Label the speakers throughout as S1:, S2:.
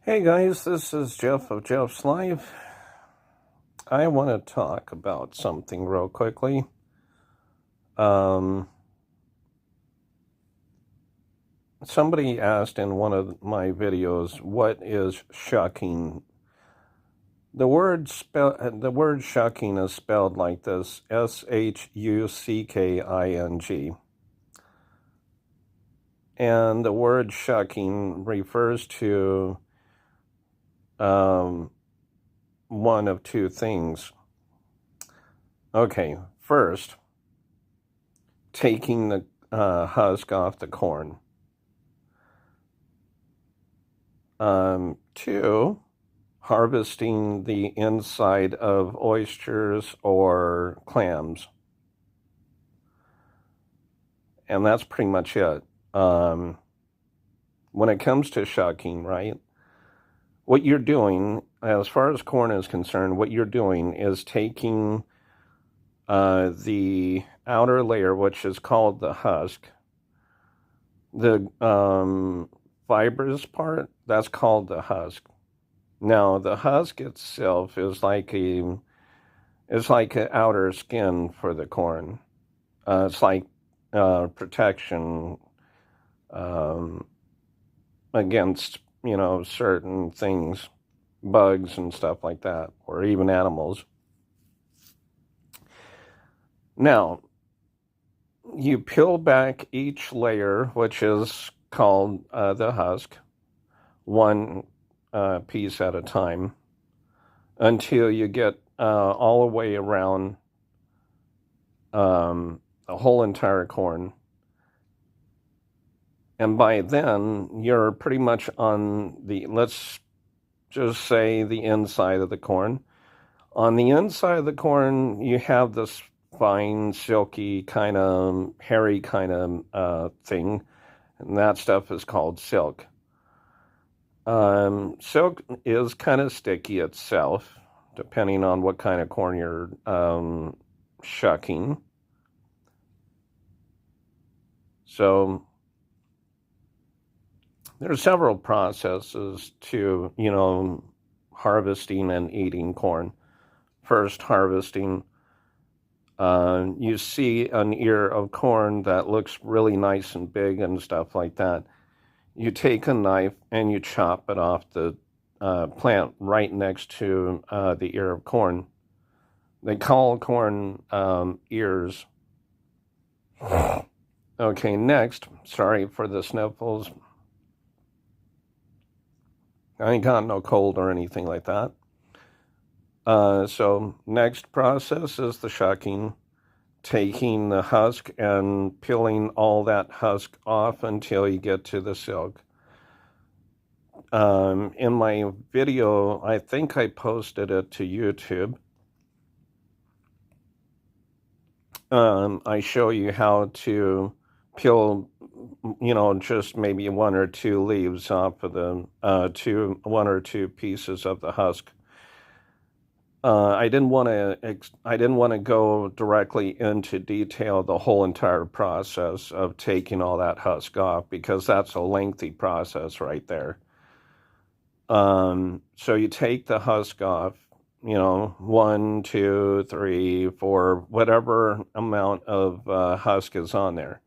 S1: Hey guys, this is Jeff of Jeff's Life. I want to talk about something real quickly. Um, Somebody asked in one of my videos, "What is shucking?" The word shucking is spelled like this: shucking, and the word shucking refers to um, one of two things. Okay, first, taking the husk off the corn. Two, harvesting the inside of oysters or clams. And that's pretty much it. Um, when it comes to shucking, right? What you're doing, as far as corn is concerned, what you're doing is taking the outer layer, which is called the husk, the fibrous part, that's called the husk. Now, the husk itself is like a It's like an outer skin for the corn. It's like protection um, against, certain things, bugs and stuff like that, or even animals. Now, you peel back each layer, which is called the husk, one piece at a time, until you get all the way around the whole entire corn. And by then, you're pretty much on let's just say the inside of the corn. On the inside of the corn, you have this fine, silky, kind of hairy kind of thing. And that stuff is called silk. Silk is kind of sticky itself, depending on what kind of corn you're shucking. So there are several processes to, harvesting and eating corn. First, harvesting, you see an ear of corn that looks really nice and big and stuff like that. You take a knife and you chop it off the plant right next to the ear of corn. They call corn ears. Okay, next, sorry for the sniffles. I ain't got no cold or anything like that. So next process is the shucking, taking the husk and peeling all that husk off until you get to the silk. In my video, I think I posted it to YouTube. I show you how to peel, just maybe one or two leaves off of the one or two pieces of the husk. I didn't want to go directly into detail the whole entire process of taking all that husk off because that's a lengthy process right there. So you take the husk off, one, two, three, four, whatever amount of husk is on there.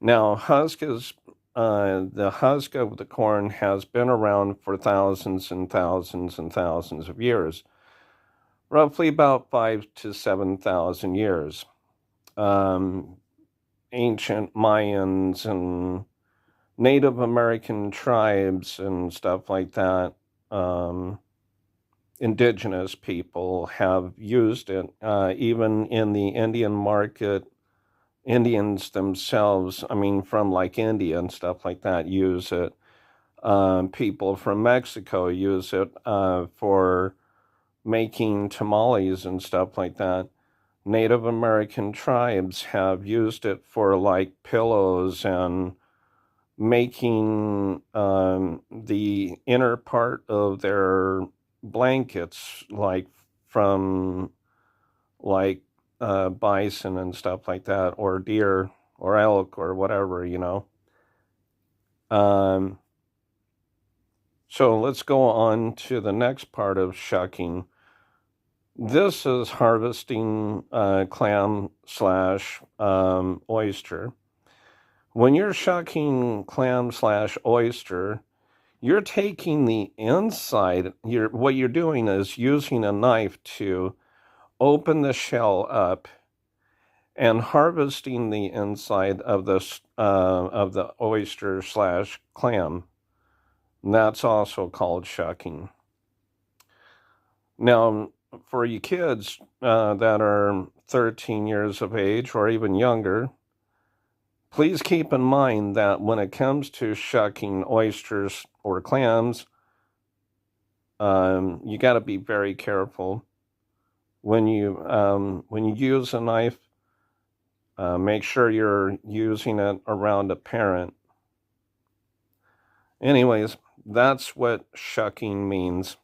S1: Now, the husk of the corn has been around for thousands and thousands and thousands of years, roughly about 5,000 to 7,000 years. Ancient Mayans and Native American tribes and stuff like that, indigenous people have used it. Even in the Indian market, Indians themselves, I mean, from like India and stuff like that, use it. People from Mexico use it for making tamales and stuff like that. Native American tribes have used it for like pillows and making the inner part of their blankets, like from like bison and stuff like that, or deer or elk or whatever. Um, So let's go on to the next part of shucking. This is harvesting clam slash oyster. When you're shucking clam slash oyster, you're taking the inside. What you're doing is using a knife to open the shell up and harvesting the inside of the oyster slash clam. And that's also called shucking. Now, for you kids that are 13 years of age or even younger, please keep in mind that when it comes to shucking oysters or clams, you got to be very careful when you use a knife. Make sure you're using it around a parent. Anyways, that's what shucking means.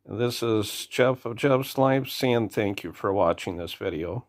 S1: This is Jeff of Jeff's Life saying thank you for watching this video.